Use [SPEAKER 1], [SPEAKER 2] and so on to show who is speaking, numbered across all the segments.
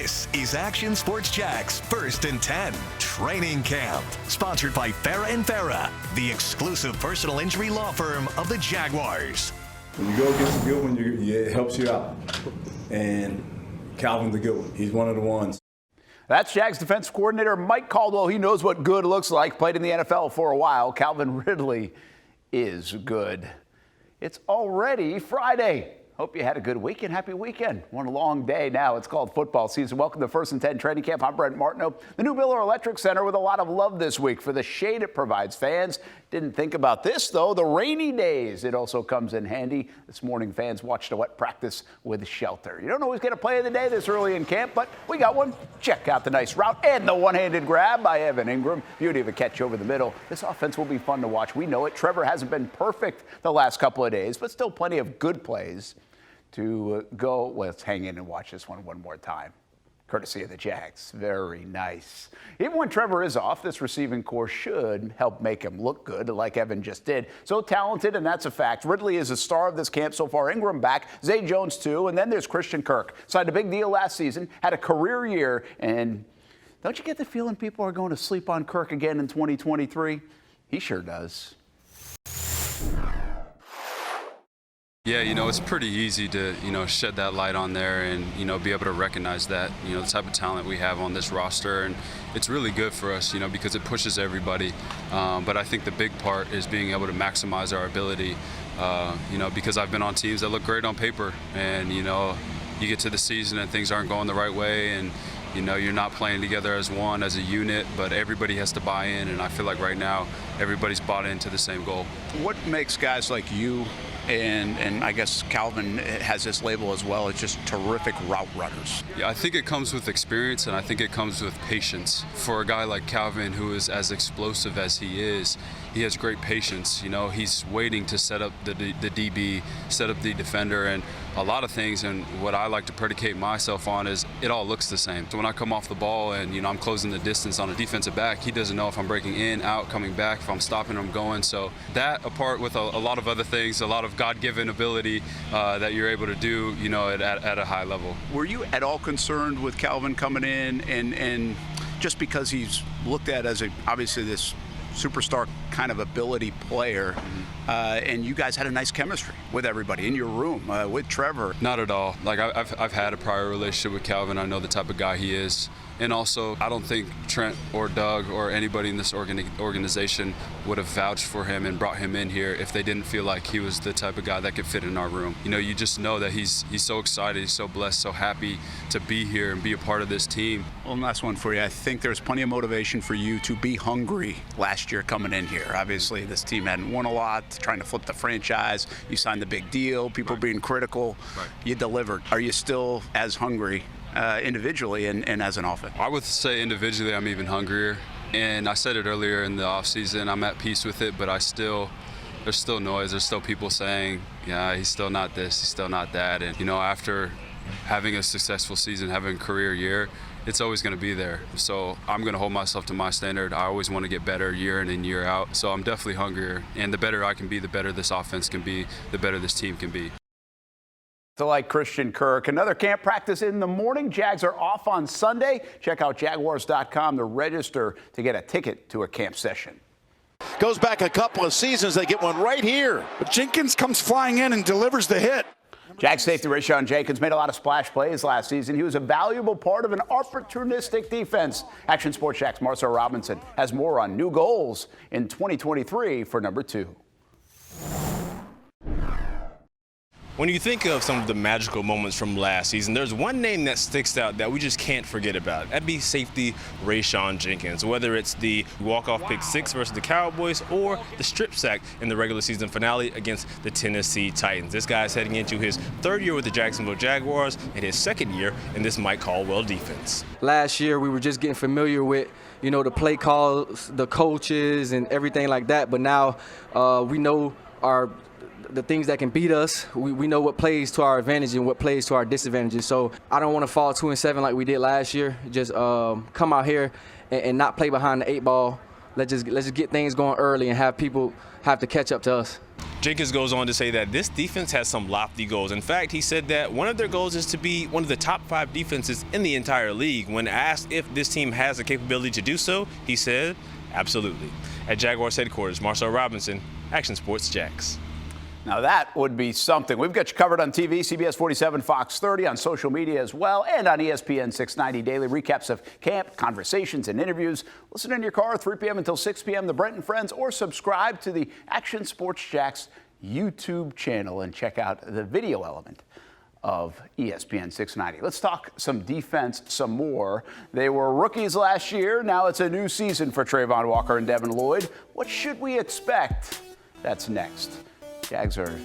[SPEAKER 1] This is Action Sports Jack's First and 10 Training Camp, sponsored by Farah and Farah, the exclusive personal injury law firm of the Jaguars.
[SPEAKER 2] When you go against a good one, it helps you out. And Calvin's the good one. He's one of the ones.
[SPEAKER 3] That's Jags defensive coordinator Mike Caldwell. He knows what good looks like. Played in the NFL for a while. Calvin Ridley is good. It's already Friday. Hope you had a good weekend. Happy weekend. One long day now. It's called football season. Welcome to First and 10 Training Camp. I'm Brent Martineau. The new Miller Electric Center with a lot of love this week for the shade it provides fans. Didn't think about this, though. The rainy days. It also comes in handy. This morning, fans watched a wet practice with shelter. You don't always get a play of the day this early in camp, but we got one. Check out the nice route and the one-handed grab by Evan Ingram. Beauty of a catch over the middle. This offense will be fun to watch. We know it. Trevor hasn't been perfect the last couple of days, but still plenty of good plays to go. Let's hang in and watch this one more time. Courtesy of the Jags. Very nice. Even when Trevor is off, this receiving core should help make him look good, like Evan just did. So talented, and that's a fact. Ridley is a star of this camp so far. Ingram back, Zay Jones too, and then there's Christian Kirk. Signed a big deal last season, had a career year, and don't you get the feeling people are going to sleep on Kirk again in 2023? He sure does.
[SPEAKER 4] Yeah, it's pretty easy to, shed that light on there and, be able to recognize that, the type of talent we have on this roster. And it's really good for us, because it pushes everybody. But I think the big part is being able to maximize our ability, because I've been on teams that look great on paper. And, you get to the season and things aren't going the right way. And, you're not playing together as one, as a unit, but everybody has to buy in. And I feel like right now, everybody's bought into the same goal.
[SPEAKER 3] What makes guys like you and I guess Calvin has this label as well, it's just terrific route runners?
[SPEAKER 4] Yeah, I think it comes with experience, and I think it comes with patience. For a guy like Calvin, who is as explosive as he is, he has great patience. He's waiting to set up the DB, set up the defender, and a lot of things. And what I like to predicate myself on is it all looks the same. So when I come off the ball and, I'm closing the distance on a defensive back, he doesn't know if I'm breaking in, out, coming back, if I'm stopping, I'm going. So that, apart with a lot of other things, a lot of God-given ability that you're able to do, at a high level.
[SPEAKER 3] Were you at all concerned with Calvin coming in and just because he's looked at as obviously this superstar kind of ability player, and you guys had a nice chemistry with everybody in your room, with Trevor?
[SPEAKER 4] Not at all. Like I've had a prior relationship with Calvin. I know the type of guy he is. And also, I don't think Trent or Doug or anybody in this organization would have vouched for him and brought him in here if they didn't feel like he was the type of guy that could fit in our room. You just know that he's so excited, he's so blessed, so happy to be here and be a part of this team.
[SPEAKER 3] Well, last one for you. I think there's plenty of motivation for you to be hungry last year coming in here. Obviously, this team hadn't won a lot, trying to flip the franchise. You signed the big deal, people being critical.
[SPEAKER 4] Right.
[SPEAKER 3] You delivered. Are you still as hungry individually and as an offense?
[SPEAKER 4] I would say individually I'm even hungrier. And I said it earlier in the offseason, I'm at peace with it, but there's still noise. There's still people saying, yeah, he's still not this, he's still not that. And, after having a successful season, having a career year, it's always going to be there. So I'm going to hold myself to my standard. I always want to get better year in and year out. So I'm definitely hungrier. And the better I can be, the better this offense can be, the better this team can be.
[SPEAKER 3] So like Christian Kirk, another camp practice in the morning. Jags are off on Sunday. Check out Jaguars.com to register to get a ticket to a camp session.
[SPEAKER 5] Goes back a couple of seasons. They get one right here.
[SPEAKER 6] But Jenkins comes flying in and delivers the hit.
[SPEAKER 3] Jags safety Rayshawn Jenkins made a lot of splash plays last season. He was a valuable part of an opportunistic defense. Action Sports Jack's Marcel Robinson has more on new goals in 2023 for number 2.
[SPEAKER 7] When you think of some of the magical moments from last season, there's one name that sticks out that we just can't forget about. That'd be safety Rayshawn Jenkins. Whether it's the walk-off pick 6 versus the Cowboys or the strip sack in the regular season finale against the Tennessee Titans. This guy's heading into his 3rd year with the Jacksonville Jaguars and his 2nd year in this Mike Caldwell defense.
[SPEAKER 8] Last year, we were just getting familiar with, the play calls, the coaches, and everything like that. But now we know the things that can beat us. We know what plays to our advantage and what plays to our disadvantages. So I don't want to fall 2-7 like we did last year. Just come out here and not play behind the 8 ball. let's just get things going early and have people have to catch up to us.
[SPEAKER 7] Jenkins goes on to say that this defense has some lofty goals. In fact, he said that one of their goals is to be one of the top 5 defenses in the entire league. When asked if this team has the capability to do so, he said, absolutely. At Jaguars headquarters, Marcel Robinson, Action Sports Jax.
[SPEAKER 3] Now that would be something. We've got you covered on TV, CBS 47, Fox 30, on social media as well, and on ESPN 690 daily recaps of camp, conversations, and interviews. Listen in your car 3 p.m. until 6 p.m. The Brent and Friends, or subscribe to the Action Sports Jax YouTube channel and check out the video element of ESPN 690. Let's talk some defense some more. They were rookies last year. Now it's a new season for Travon Walker and Devin Lloyd. What should we expect? That's next. Jags are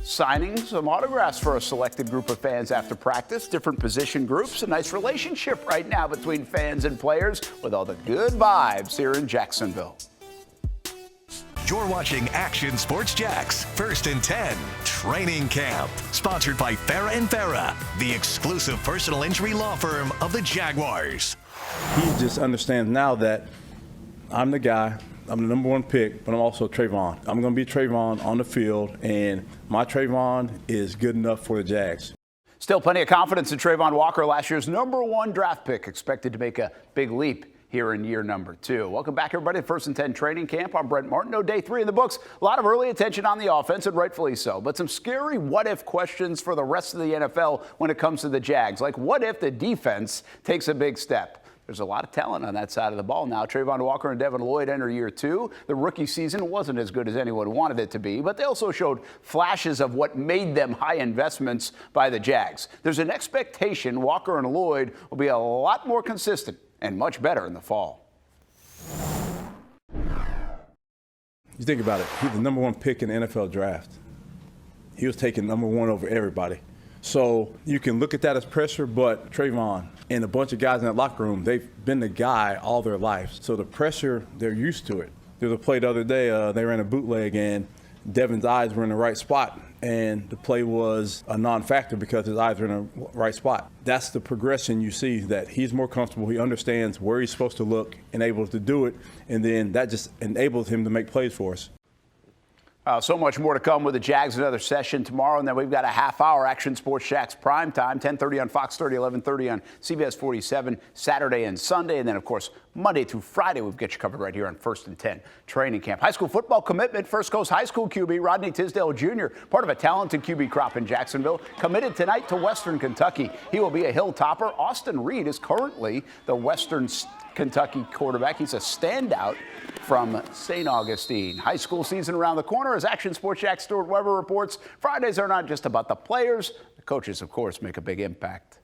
[SPEAKER 3] signing some autographs for a selected group of fans after practice, different position groups. A nice relationship right now between fans and players with all the good vibes here in Jacksonville.
[SPEAKER 1] You're watching Action Sports Jax, 1st and 10, Training Camp. Sponsored by Farah & Farah, the exclusive personal injury law firm of the Jaguars.
[SPEAKER 2] He just understands now that I'm the guy. I'm the number 1 pick, but I'm also Travon. I'm going to be Travon on the field, and my Travon is good enough for the Jags.
[SPEAKER 3] Still plenty of confidence in Travon Walker, last year's number 1 draft pick, expected to make a big leap here in year number 2. Welcome back, everybody, to 1st and 10 Training Camp. I'm Brent Martin. Day 3 in the books. A lot of early attention on the offense, and rightfully so. But some scary what-if questions for the rest of the NFL when it comes to the Jags. Like, what if the defense takes a big step? There's a lot of talent on that side of the ball now. Travon Walker and Devin Lloyd enter year 2. The rookie season wasn't as good as anyone wanted it to be, but they also showed flashes of what made them high investments by the Jags. There's an expectation Walker and Lloyd will be a lot more consistent and much better in the fall.
[SPEAKER 2] You think about it, he's the number 1 pick in the NFL draft. He was taking number 1 over everybody. So you can look at that as pressure, but Travon and a bunch of guys in that locker room, they've been the guy all their lives. So the pressure, they're used to it. There was a play the other day, they ran a bootleg, and Devin's eyes were in the right spot, and the play was a non-factor because his eyes were in the right spot. That's the progression you see, that he's more comfortable, he understands where he's supposed to look and able to do it, and then that just enables him to make plays for us.
[SPEAKER 3] So much more to come with the Jags. Another session tomorrow, and then we've got a half-hour Action Sports Jax prime time, 10:30 on Fox 30, 11:30 on CBS 47, Saturday and Sunday, and then, of course, Monday through Friday, we've got you covered right here on 1st and 10 Training Camp. High school football commitment. First Coast High School QB Rodney Tisdale Jr., part of a talented QB crop in Jacksonville, committed tonight to Western Kentucky. He will be a hill topper. Austin Reed is currently the Western Kentucky quarterback. He's a standout from St. Augustine. High school season around the corner. As Action Sports Jax Stuart Weber reports, Fridays are not just about the players. The coaches, of course, make a big impact.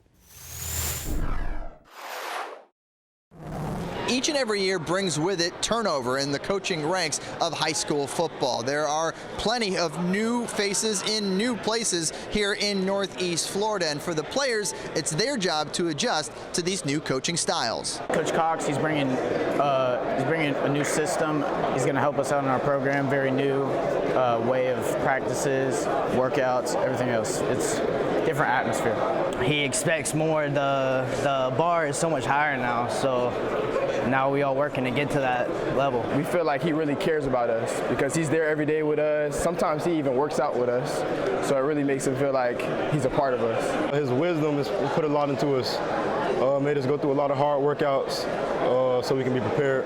[SPEAKER 9] Each and every year brings with it turnover in the coaching ranks of high school football. There are plenty of new faces in new places here in Northeast Florida, and for the players, it's their job to adjust to these new coaching styles.
[SPEAKER 10] Coach Cox, he's bringing a new system. He's going to help us out in our program. Very new way of practices, workouts, everything else. It's a different atmosphere. He expects more. The bar is so much higher now, so now we all working to get to that level.
[SPEAKER 11] We feel like he really cares about us because he's there every day with us. Sometimes he even works out with us, so it really makes him feel like he's a part of us. His wisdom has put a lot into us, made us go through a lot of hard workouts so we can be prepared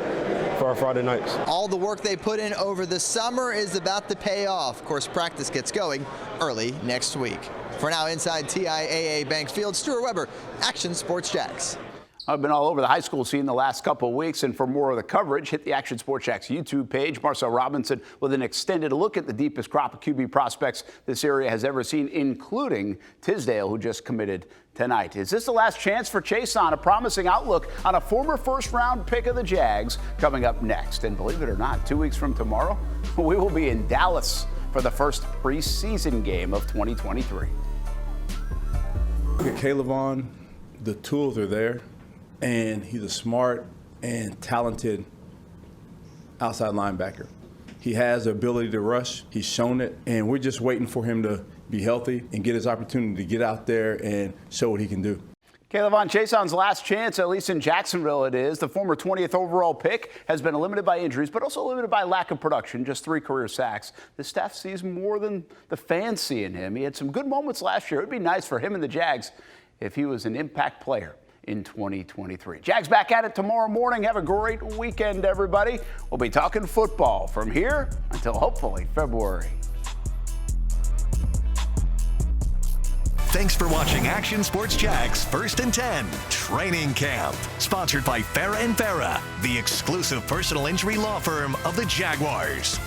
[SPEAKER 11] for our Friday nights.
[SPEAKER 9] All the work they put in over the summer is about to pay off. Of course, practice gets going early next week. For now, inside TIAA Bank Field, Stuart Weber, Action Sports Jax.
[SPEAKER 3] I've been all over the high school scene the last couple of weeks, and for more of the coverage, hit the Action Sports Jax YouTube page. Marcel Robinson with an extended look at the deepest crop of QB prospects this area has ever seen, including Tisdale, who just committed tonight. Is this the last chance for Chaisson? A promising outlook on a former first-round pick of the Jags coming up next. And believe it or not, 2 weeks from tomorrow, we will be in Dallas for the first preseason game of 2023.
[SPEAKER 2] Look at Caldwell. The tools are there. And he's a smart and talented outside linebacker. He has the ability to rush. He's shown it, and we're just waiting for him to be healthy and get his opportunity to get out there and show what he can do.
[SPEAKER 3] Travon Chaisson's last chance, at least in Jacksonville it is. The former 20th overall pick has been limited by injuries, but also limited by lack of production, just 3 career sacks. The staff sees more than the fans see in him. He had some good moments last year. It would be nice for him and the Jags if he was an impact player in 2023. Jags back at it tomorrow morning. Have a great weekend, everybody. We'll be talking football from here until hopefully February.
[SPEAKER 1] Thanks for watching Action Sports Jax First and 10 Training Camp. Sponsored by Farah & Farah, the exclusive personal injury law firm of the Jaguars.